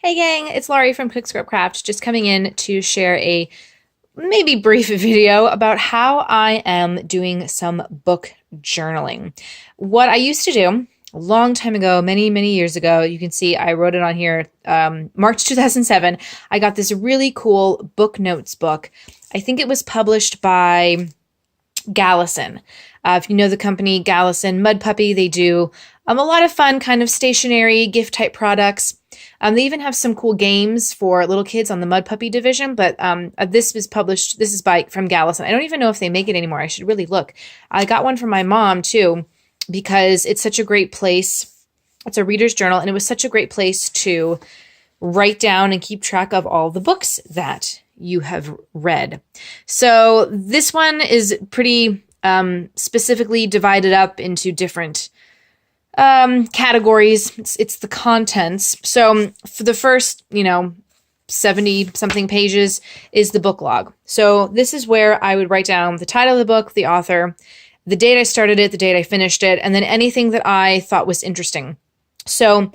Hey gang, it's Laurie from Quick Craft, just coming in to share a maybe brief video about how I am doing some book journaling. What I used to do a long time ago, many years ago, you can see I wrote it on here, March 2007, I got this really cool book notes book. I think it was published by Gallison. If you know the company Gallison, Mud Puppy, they do a lot of fun kind of stationery gift type products. They even have some cool games for little kids on the Mud Puppy division, but this is from Gallison. I don't even know if they make it anymore. I should really look. I got one from my mom too, because it's such a great place. It's a reader's journal, and it was such a great place to write down and keep track of all the books that you have read. So this one is pretty specifically divided up into different categories. It's the contents. So for the first, 70 something pages is the book log. So this is where I would write down the title of the book, the author, the date I started it, the date I finished it, and then anything that I thought was interesting. So,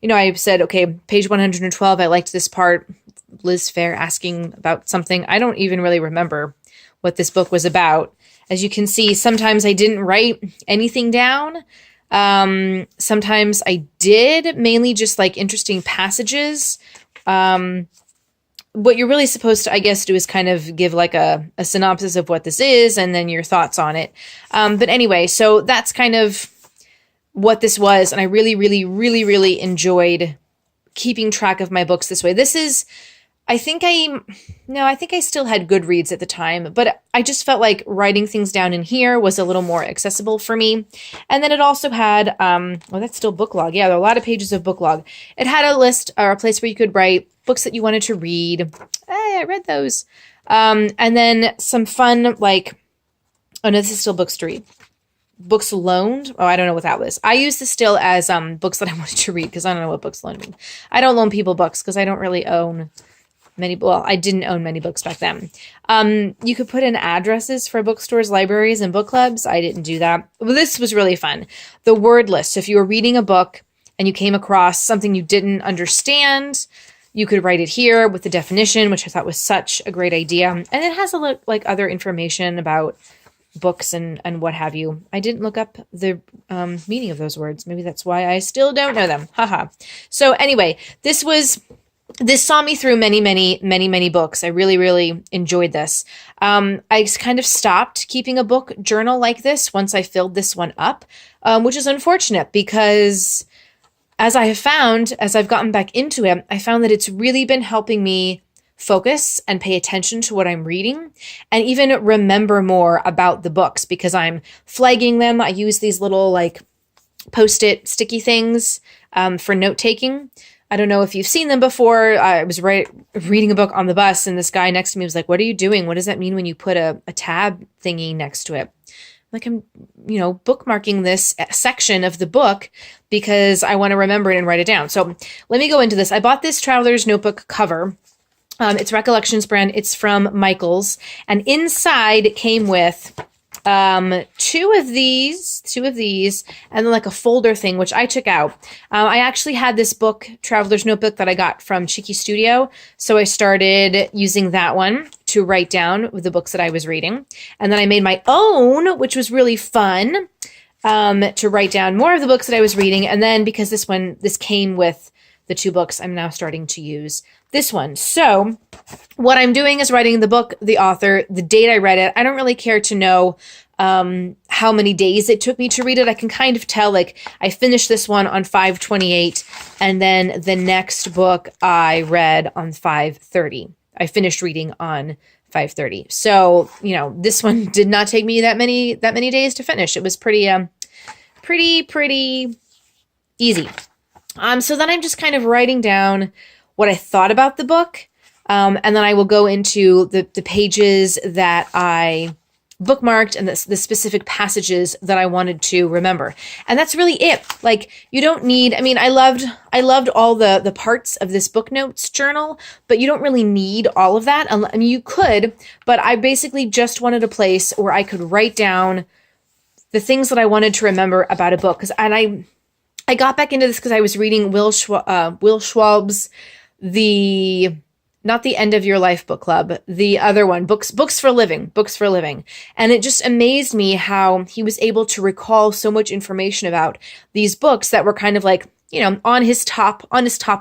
I said, okay, page 112, I liked this part. Liz Fair asking about something. I don't even really remember what this book was about. As you can see, sometimes I didn't write anything down. Sometimes I did, mainly just like interesting passages. What you're really supposed to, I guess, do is kind of give like a synopsis of what this is and then your thoughts on it. But anyway, so that's kind of what this was. And I really enjoyed keeping track of my books this way. I think I still had Goodreads at the time, but I just felt like writing things down in here was a little more accessible for me. And then it also had, that's still book log. Yeah, there are a lot of pages of book log. It had a list or a place where you could write books that you wanted to read. Hey, I read those. And then some fun, oh no, this is still books to read. Books loaned. Oh, I don't know what that was. I use this still as books that I wanted to read because I don't know what books loaned mean. I don't loan people books because I don't really own I didn't own many books back then. You could put in addresses for bookstores, libraries, and book clubs. I didn't do that. Well, this was really fun. The word list. So if you were reading a book and you came across something you didn't understand, you could write it here with the definition, which I thought was such a great idea. And it has other information about books and what have you. I didn't look up the meaning of those words. Maybe that's why I still don't know them. Haha. So anyway, this saw me through many books. I really enjoyed this. I kind of stopped keeping a book journal like this once I filled this one up, which is unfortunate because as I've gotten back into it, I found that it's really been helping me focus and pay attention to what I'm reading and even remember more about the books because I'm flagging them. I use these little Post-it sticky things for note-taking. I don't know if you've seen them before. I was reading a book on the bus and this guy next to me was like, "What are you doing? What does that mean when you put a tab thingy next to it?" I'm bookmarking this section of the book because I want to remember it and write it down. So let me go into this. I bought this Traveler's Notebook cover. It's Recollections brand. It's from Michaels. And inside it came with two of these, and then a folder thing, which I took out. I actually had this book, Traveler's Notebook, that I got from Cheeky Studio. So I started using that one to write down the books that I was reading. And then I made my own, which was really fun, to write down more of the books that I was reading. And then because this came with the two books, I'm now starting to use this one. So what I'm doing is writing the book, the author, the date I read it. I don't really care to know how many days it took me to read it. I can kind of tell, I finished this one on 5/28, and then the next book I read on 5/30. I finished reading on 5/30. So, this one did not take me that many days to finish. It was pretty easy. So then I'm just kind of writing down what I thought about the book. And then I will go into the pages that I bookmarked and the specific passages that I wanted to remember. And that's really it. You don't need, I loved all the parts of this book notes journal, but you don't really need all of that. You could, but I basically just wanted a place where I could write down the things that I wanted to remember about a book. I got back into this because I was reading Will Schwab's the not the End of Your Life book club, the other one, books for living. And it just amazed me how he was able to recall so much information about these books that were kind of like, you know, on his top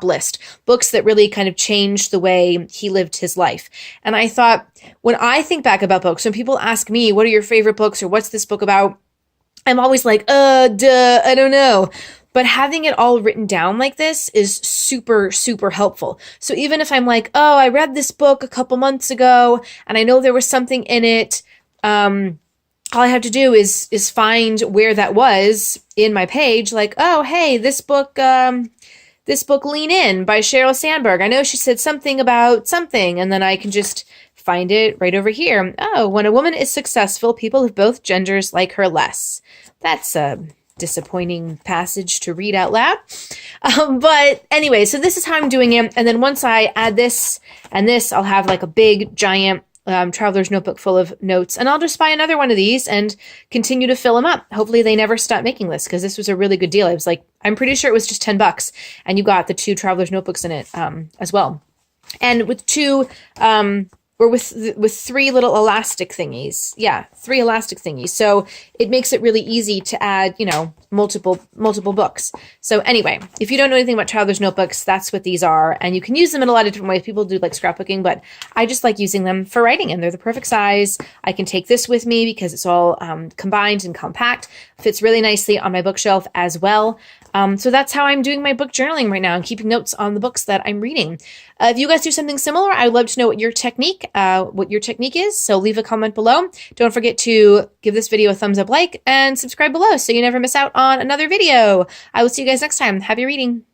list, books that really kind of changed the way he lived his life. And I thought, when I think back about books, when people ask me, what are your favorite books, or what's this book about? I'm always like, I don't know. But having it all written down like this is super, super helpful. So even if I'm like, oh, I read this book a couple months ago and I know there was something in it, all I have to do is find where that was in my page. Like, oh, hey, this book Lean In by Sheryl Sandberg. I know she said something about something, and then I can just find it right over here. Oh, when a woman is successful, people of both genders like her less. That's a disappointing passage to read out loud. But anyway, so this is how I'm doing it. And then once I add this and this, I'll have like a big, giant traveler's notebook full of notes. And I'll just buy another one of these and continue to fill them up. Hopefully they never stop making this, because this was a really good deal. I was like, I'm pretty sure it was just $10 and you got the 2 traveler's notebooks in it as well. And with 2, or with 3 little elastic thingies. Yeah, 3 elastic thingies. So it makes it really easy to add, you know, multiple books. So anyway, if you don't know anything about traveler's notebooks, that's what these are. And you can use them in a lot of different ways. People do like scrapbooking, but I just like using them for writing, and they're the perfect size. I can take this with me because it's all combined and compact. Fits really nicely on my bookshelf as well. So that's how I'm doing my book journaling right now. I'm keeping notes on the books that I'm reading. If you guys do something similar, I'd love to know what your technique is. So leave a comment below. Don't forget to give this video a thumbs up, like, and subscribe below so you never miss out on another video. I will see you guys next time. Happy reading.